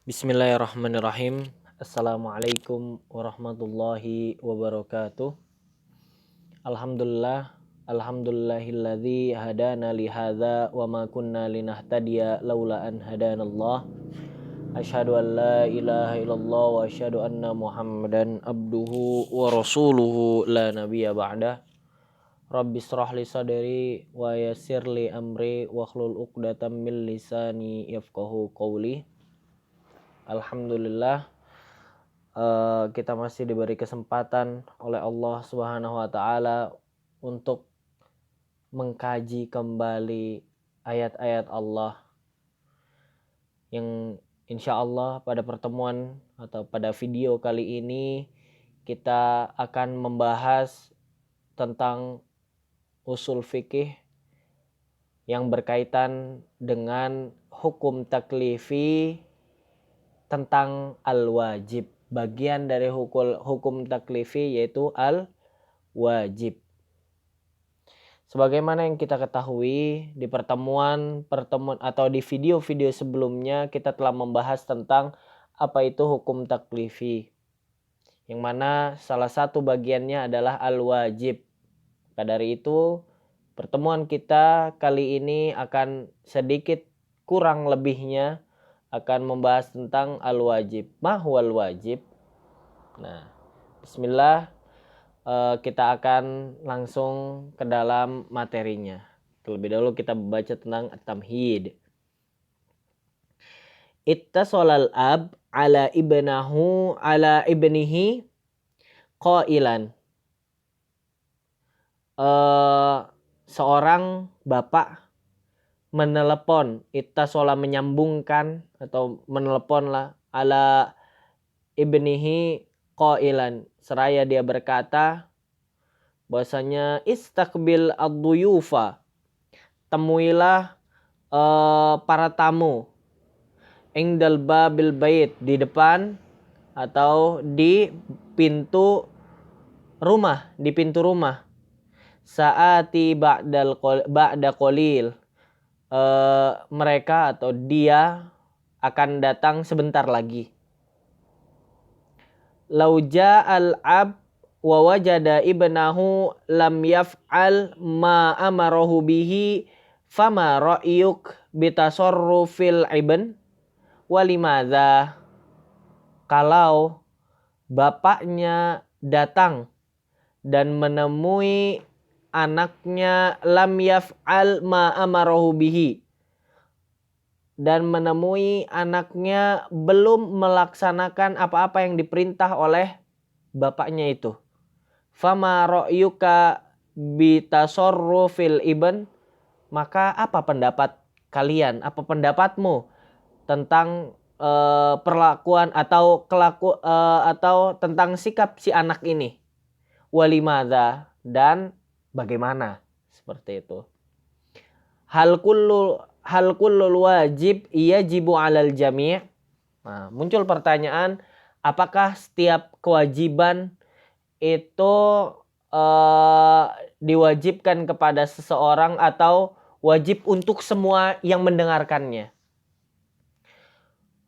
Bismillahirrahmanirrahim. Assalamualaikum warahmatullahi wabarakatuh. Alhamdulillahilladzi hadana li hadza wa ma kunna linahtadiya laula an hadanallah. Asyhadu an la ilaha illallah wa asyhadu anna Muhammadan abduhu wa rasuluhu la nabiyya ba'dah. Rabbi shrah li sadri wa yassir li amri wa hlul 'uqdatam min lisani yafqahu qawli. Alhamdulillah, kita masih diberi kesempatan oleh Allah Subhanahu wa taala untuk mengkaji kembali ayat-ayat Allah yang insya Allah pada pertemuan atau pada video kali ini kita akan membahas tentang usul fikih yang berkaitan dengan hukum taklifi tentang al-wajib. Bagian dari hukum taklifi yaitu al-wajib. Sebagaimana yang kita ketahui di pertemuan atau di video-video sebelumnya kita telah membahas tentang apa itu hukum taklifi. Yang mana salah satu bagiannya adalah al-wajib. Maka dari itu pertemuan kita kali ini akan sedikit kurang lebihnya akan membahas tentang al-wajib. Mahwal wajib. Nah, bismillah, kita akan langsung ke dalam materinya. Terlebih dahulu kita baca tentang at-tamhid. Ittasal al-ab ala ibnihi qailan. Seorang bapak menelepon, ittasala menyambungkan atau meneleponlah ala ibnihi qailan, seraya dia berkata bahwasanya istaqbil ad-duyufa, temuilah para tamu, indal babil bait, di depan atau di pintu rumah, saati ba'da qalil, mereka atau dia akan datang sebentar lagi. Lauja al-ab wa wajada ibnahu lam yaf'al ma amarahu bihi fama ra'yuk bitasarrufil ibn walimadza. Kalau bapaknya datang dan menemui anaknya lam yaf'al ma amarahu bihi, dan menemui anaknya belum melaksanakan apa-apa yang diperintah oleh bapaknya itu. Fama ra'yuka bitasarrufil ibn, maka apa pendapat kalian, apa pendapatmu tentang perlakuan atau atau tentang sikap si anak ini? Walimadza, dan bagaimana, seperti itu. Hal kullul wajib yajibu 'alal jami'. Nah, muncul pertanyaan, apakah setiap kewajiban itu diwajibkan kepada seseorang atau wajib untuk semua yang mendengarkannya?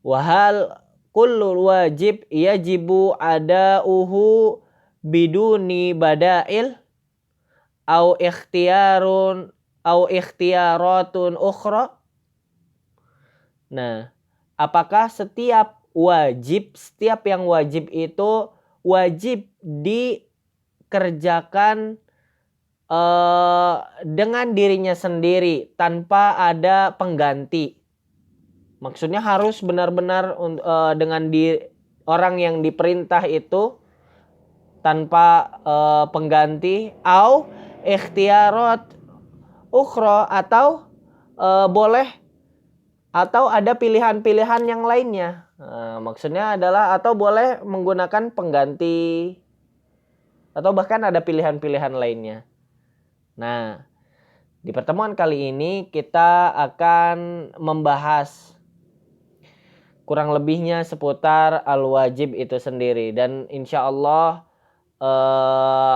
Wahal kullul wajib yajibu ada'uhu biduni badail au ikhtiyaratun ukhra. Nah, apakah setiap yang wajib itu wajib dikerjakan dengan dirinya sendiri tanpa ada pengganti? Maksudnya harus benar-benar dengan orang yang diperintah itu tanpa pengganti, au ikhtiyarat ukhra, atau boleh atau ada pilihan-pilihan yang lainnya. Maksudnya adalah atau boleh menggunakan pengganti atau bahkan ada pilihan-pilihan lainnya. Nah, di pertemuan kali ini kita akan membahas kurang lebihnya seputar al-wajib itu sendiri, dan insya Allah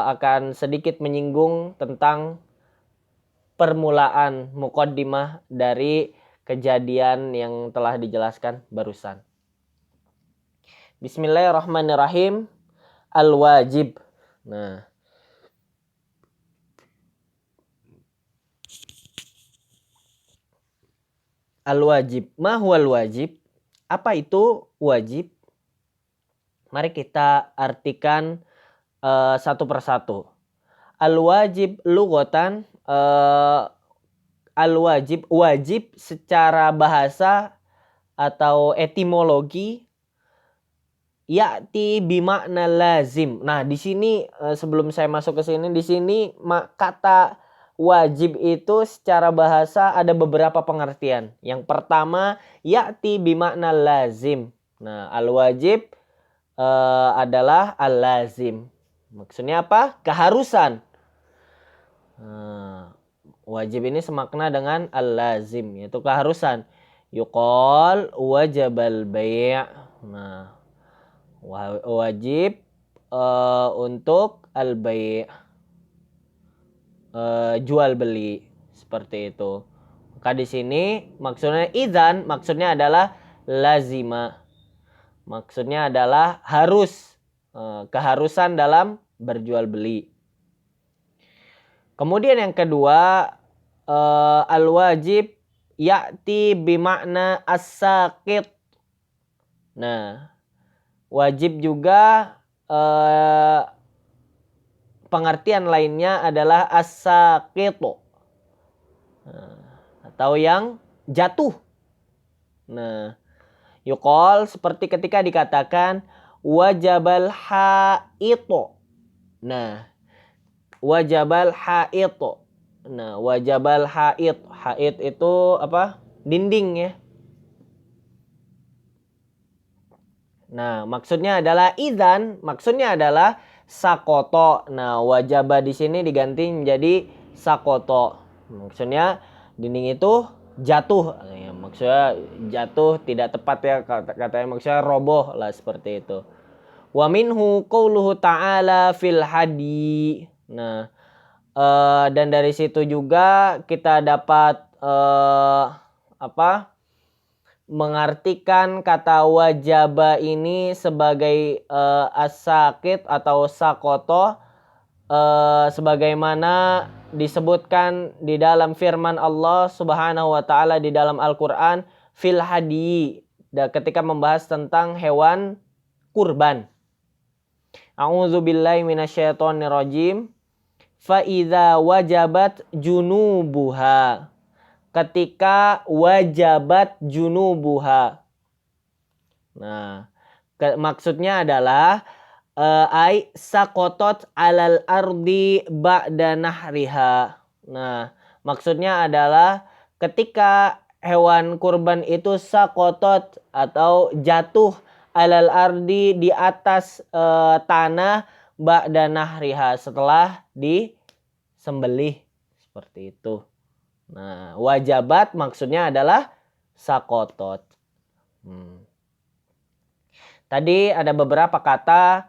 akan sedikit menyinggung tentang permulaan muqaddimah dari kejadian yang telah dijelaskan barusan. Bismillahirrahmanirrahim. Al-wajib. Nah, al-wajib. Ma huwal wajib? Apa itu wajib? Mari kita artikan satu persatu. Al-wajib lughatan, al-wajib, wajib secara bahasa atau etimologi ya'ti bimakna lazim. Nah, di sini sebelum saya masuk ke sini, di sini kata wajib itu secara bahasa ada beberapa pengertian. Yang pertama, ya'ti bimakna lazim. Nah, al-wajib adalah al-lazim. Maksudnya apa? Keharusan. Wajib ini semakna dengan al-lazim, yaitu keharusan. Yuqal wajabal bai'. Nah, wajib untuk al-bai', jual beli, seperti itu. Maka di sini maksudnya idzan, maksudnya adalah lazima. Maksudnya adalah harus, keharusan dalam berjual beli. Kemudian yang kedua, al-wajib ya'ti bimakna as-saqit. Nah, wajib juga pengertian lainnya adalah as-saqitu, atau yang jatuh. Nah, yuqal seperti ketika dikatakan wajabal haitu. Nah, wajabal haitu. Nah, wajabal hait. Hait itu apa? Dinding ya. Nah, maksudnya adalah idzan, maksudnya adalah sakoto. Nah, wajaba di sini diganti menjadi sakoto. Maksudnya dinding itu jatuh. Ya, maksudnya jatuh tidak tepat ya katanya, maksudnya roboh lah, seperti itu. Wa minhu qauluhu ta'ala fil hadi. Nah, dan dari situ juga kita dapat mengartikan kata wajaba ini sebagai as-saqit atau sakoto, sebagaimana disebutkan di dalam firman Allah Subhanahu wa taala di dalam Al-Qur'an fil hadi, ketika membahas tentang hewan kurban. A'udzubillahi minasyaitonirrajim. Fa idza wajabat junubuha. Ketika wajabat junubuha. Nah, maksudnya adalah ai sakotot alal ardi ba'da nahriha. Nah, maksudnya adalah ketika hewan kurban itu sakotot atau jatuh alal ardi, di atas tanah, ba'da nahriha, setelah disembelih, seperti itu. Nah, wajabat maksudnya adalah sakotot. Tadi ada beberapa kata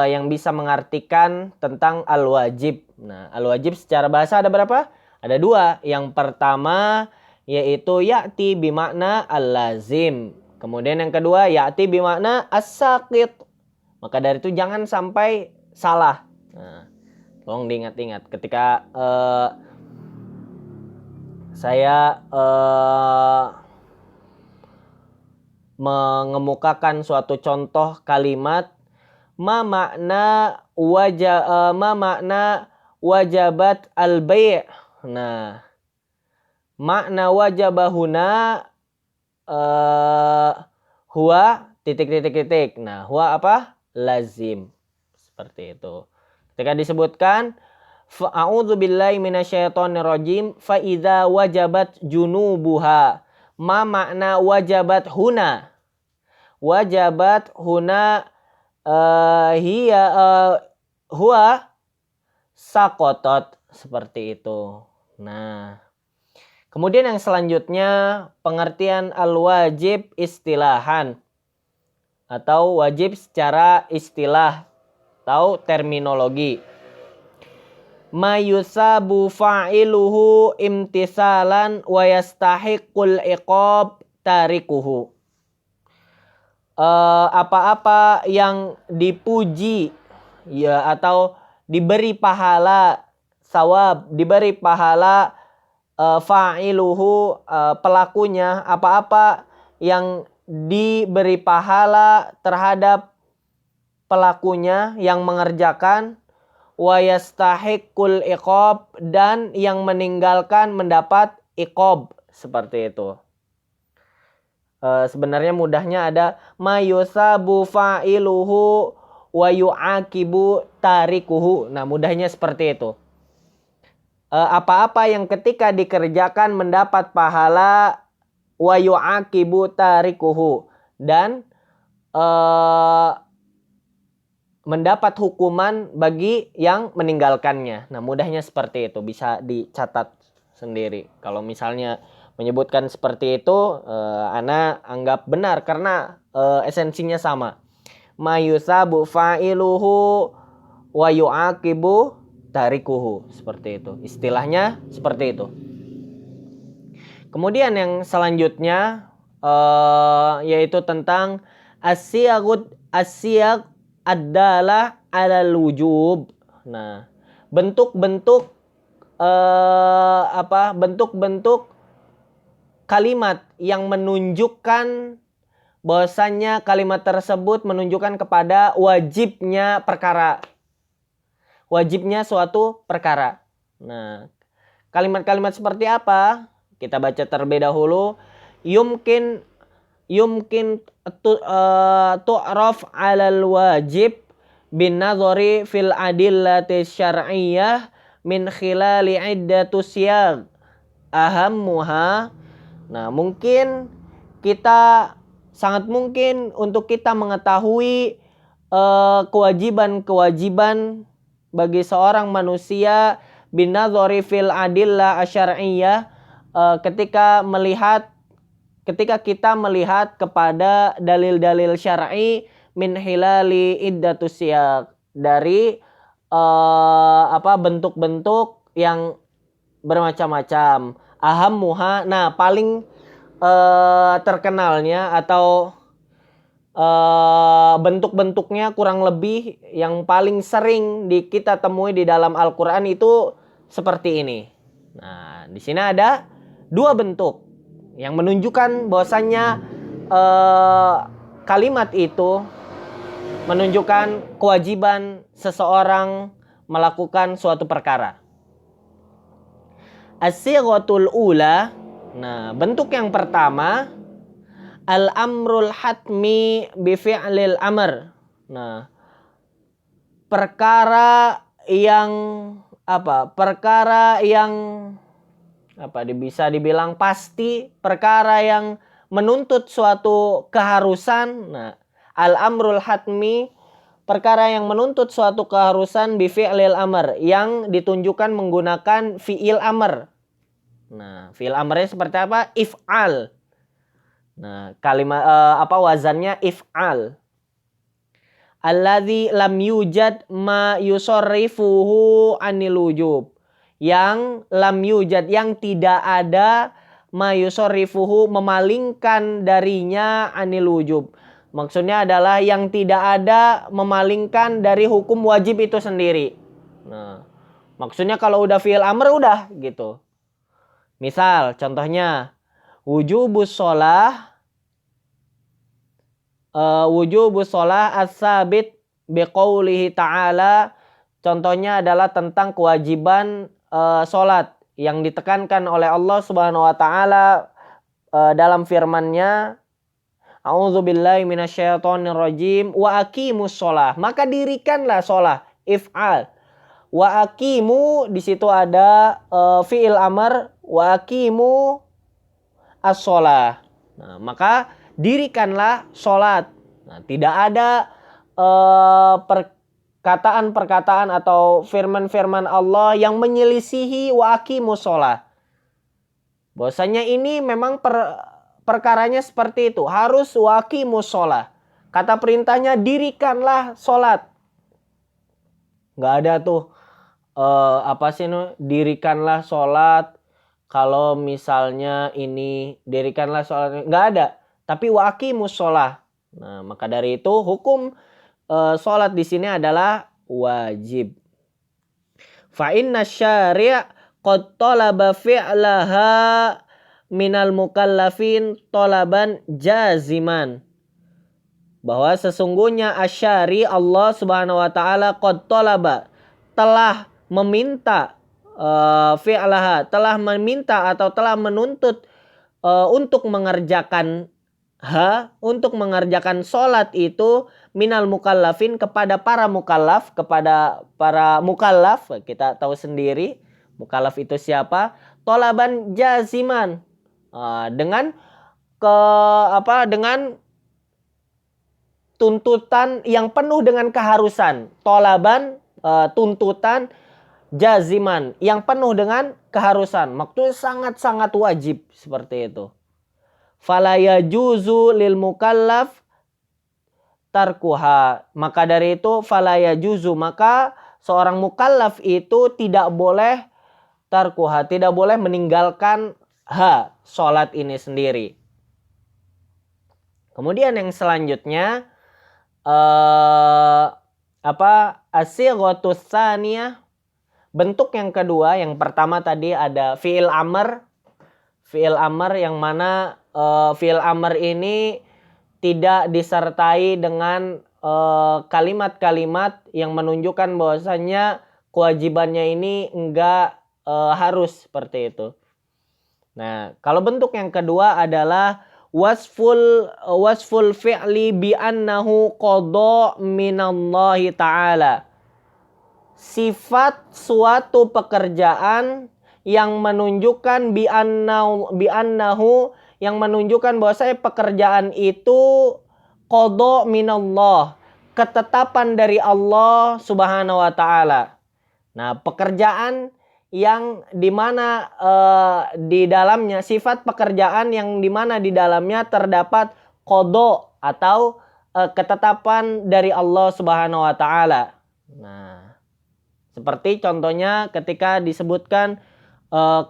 yang bisa mengartikan tentang al-wajib. Nah, al-wajib secara bahasa ada berapa? Ada dua. Yang pertama yaitu ya'ti bimakna al-lazim. Kemudian yang kedua ya'ti bimakna as-saqit. Maka dari itu jangan sampai salah. Nah, tolong diingat-ingat ketika saya mengemukakan suatu contoh kalimat ma makna wajabat al-bai'. Nah, makna wajabahuna huwa titik. Nah, huwa apa? Lazim. Seperti itu. Ketika disebutkan a'udzubillahi minasyaitonirrajim fa idza wajabat junubuha. Ma makna wajabat huna? Wajabat huna hiya huwa sakotot, seperti itu. Nah, kemudian yang selanjutnya pengertian al-wajib istilahan atau wajib secara istilah atau terminologi. Ma yusabu fa'iluhu imtisalan wa yastahiqul iqab tarikuhu. apa-apa yang dipuji ya, atau diberi pahala sawab, diberi pahala fa'iluhu, pelakunya, apa-apa yang diberi pahala terhadap pelakunya yang mengerjakan, wa yastahiqqul iqab, dan yang meninggalkan mendapat iqab, seperti itu. Sebenarnya mudahnya ada mayusabu fa'iluhu wa yu'aqibu tarikuhu. Nah, mudahnya seperti itu. Apa-apa yang ketika dikerjakan mendapat pahala, wa yu'aqibu tarikuhu, dan mendapat hukuman bagi yang meninggalkannya. Nah, mudahnya seperti itu, bisa dicatat sendiri. Kalau misalnya menyebutkan seperti itu, ana anggap benar karena esensinya sama. Mayusabu fa'iluhu wa yu'aqibu tarikuhu, seperti itu. Istilahnya seperti itu. Kemudian yang selanjutnya yaitu tentang asyag adalah alal wujub. Nah, bentuk-bentuk bentuk-bentuk kalimat yang menunjukkan bahwasannya kalimat tersebut menunjukkan kepada wajibnya perkara. Wajibnya suatu perkara. Nah, kalimat-kalimat seperti apa? Kita baca terlebih dahulu. Yumkin tu'raf 'alal wajib bin nazari fil adillati syar'iyyah min khilali iddatu siyag ahammuha. Nah, sangat mungkin untuk kita mengetahui kewajiban-kewajiban bagi seorang manusia bin nazari fil adillah asyar'iyyah, ketika kita melihat kepada dalil-dalil syar'i min hilali iddatus siyaq, dari bentuk-bentuk yang bermacam-macam. Ahammuha, nah paling terkenalnya atau bentuk-bentuknya kurang lebih yang paling sering kita temui di dalam Al-Qur'an itu seperti ini. Nah, di sini ada dua bentuk yang menunjukkan bahwasannya kalimat itu menunjukkan kewajiban seseorang melakukan suatu perkara. As-sighatul ula, nah bentuk yang pertama, al-amrul hatmi bi fi'lil amr. Nah, perkara yang bisa dibilang pasti, perkara yang menuntut suatu keharusan. Nah, al-amrul hatmi, perkara yang menuntut suatu keharusan bi fi'lil amr, yang ditunjukkan menggunakan fi'il amr. Nah, fi'il amrnya seperti apa? If'al. Nah, kalimat wazannya if'al. Alladzi lam yujad ma yusarrifuhu anil wujub. Yang lam yujad, yang tidak ada, ma yusarrifuhu, memalingkan darinya anil wujub. Maksudnya adalah yang tidak ada memalingkan dari hukum wajib itu sendiri. Nah, maksudnya kalau udah fi'il amr udah gitu. Misal contohnya wujubus sholah as-sabit biqaulihi ta'ala. Contohnya adalah tentang kewajiban sholat yang ditekankan oleh Allah Subhanahu wa taala dalam firman-Nya, a'udzubillahi minasyaitonirrajim, wa aqimus sholah, maka dirikanlah sholah, if'al. Wa aqimu, di situ ada fi'il amr, wa aqimu as-sholah. Nah, maka dirikanlah sholat. Nah, tidak ada perkataan-perkataan atau firman-firman Allah yang menyelisihi wa aqimus sholah. Bahwasanya ini memang perkaranya seperti itu, harus wa aqimus sholah. Kata perintahnya dirikanlah sholat. Nggak ada tuh dirikanlah sholat. Kalau misalnya ini dirikanlah sholat, nggak ada. Tapi wa aqimus sholah. Nah, maka dari itu hukum sholat di sini adalah wajib. Fa inna syari' qad talaba fi'laha minal mukallafin talaban jaziman. Bahwa sesungguhnya asyari Allah Subhanahu wa taala qad talaba telah meminta fi'laha, telah meminta atau telah menuntut untuk mengerjakan untuk mengerjakan sholat itu minal mukallafin kepada para mukallaf, kepada para mukallaf. Kita tahu sendiri mukallaf itu siapa, tolaban jaziman, dengan dengan tuntutan yang penuh dengan keharusan. Tolaban tuntutan, jaziman yang penuh dengan keharusan, maksudnya sangat-sangat wajib seperti itu. Fala yajuzu lil mukallaf tarkuha. Maka dari itu fala yajuzu, maka seorang mukallaf itu tidak boleh tarkuha, tidak boleh meninggalkan sholat ini sendiri. Kemudian yang selanjutnya as-sighatus tsaniyah, bentuk yang kedua. Yang pertama tadi ada fi'il amr. Fi'il amr yang mana fi'il amr ini tidak disertai dengan kalimat-kalimat yang menunjukkan bahwasanya kewajibannya ini enggak harus seperti itu. Nah, kalau bentuk yang kedua adalah wasful fi'li bi annahu qada minallahi ta'ala. Sifat suatu pekerjaan yang menunjukkan bi annahu, yang menunjukkan bahwa pekerjaan itu qada minallah, ketetapan dari Allah Subhanahu wa taala. Nah, pekerjaan yang dimana di dalamnya, sifat pekerjaan yang dimana di dalamnya terdapat qada atau ketetapan dari Allah Subhanahu wa taala. Nah, seperti contohnya ketika disebutkan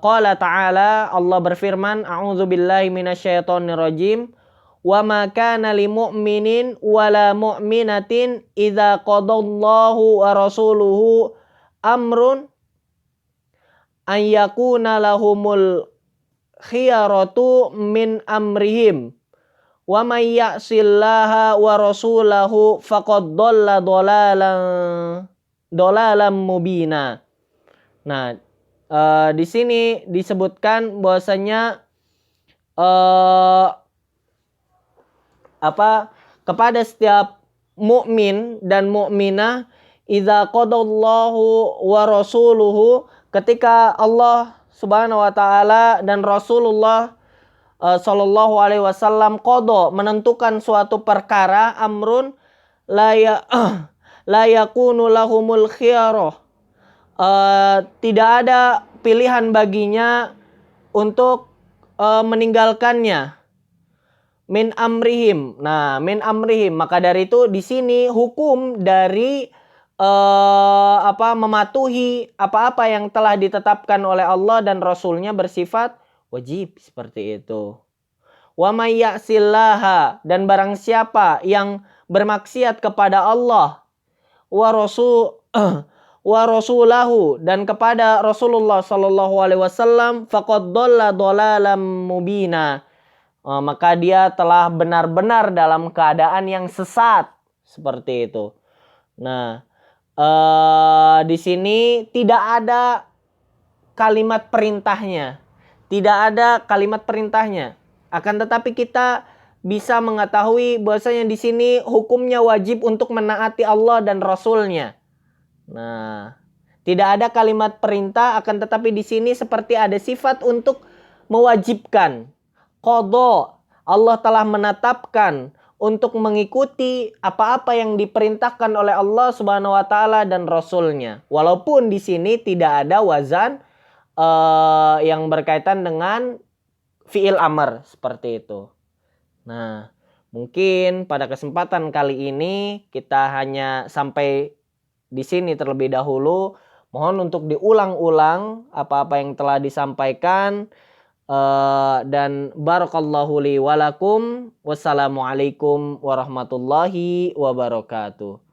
qala ta'ala, Allah berfirman, a'udzubillahi minasyaitonir rajim, wa ma kana lil mu'minin wala mu'minatin idza qadallahu wa rasuluhu amrun an yakuna lahumul khiyaratu min amrihim wa may ya'sillaha wa rasulahu faqad dhalla dhalalan mubina. Nah, di sini disebutkan bahwasanya kepada setiap mukmin dan mukminah, idza qadallahu wa rasuluhu, ketika Allah Subhanahu wa taala dan Rasulullah sallallahu alaihi wasallam qada, menentukan suatu perkara, amrun la yakunu lahumul khiyarah, tidak ada pilihan baginya untuk meninggalkannya, min amrihim. Nah, min amrihim, maka dari itu di sini hukum dari mematuhi apa-apa yang telah ditetapkan oleh Allah dan Rasulnya bersifat wajib seperti itu. Wa may ya'sillaha, dan barang siapa yang bermaksiat kepada Allah, wa rasulahu, dan kepada Rasulullah sallallahu alaihi wasallam, faqad dhalla dhalalan mubina, maka dia telah benar-benar dalam keadaan yang sesat seperti itu. Nah, di sini tidak ada kalimat perintahnya, akan tetapi kita bisa mengetahui bahwasanya di sini hukumnya wajib untuk menaati Allah dan Rasulnya. Nah, tidak ada kalimat perintah, akan tetapi di sini seperti ada sifat untuk mewajibkan. Qada, Allah telah menetapkan untuk mengikuti apa-apa yang diperintahkan oleh Allah Subhanahu wa taala dan Rasulnya. Walaupun di sini tidak ada wazan yang berkaitan dengan fi'il amr seperti itu. Nah, mungkin pada kesempatan kali ini kita hanya sampai di sini terlebih dahulu. Mohon untuk diulang-ulang apa-apa yang telah disampaikan. Dan barakallahu li walakum. Wassalamualaikum warahmatullahi wabarakatuh.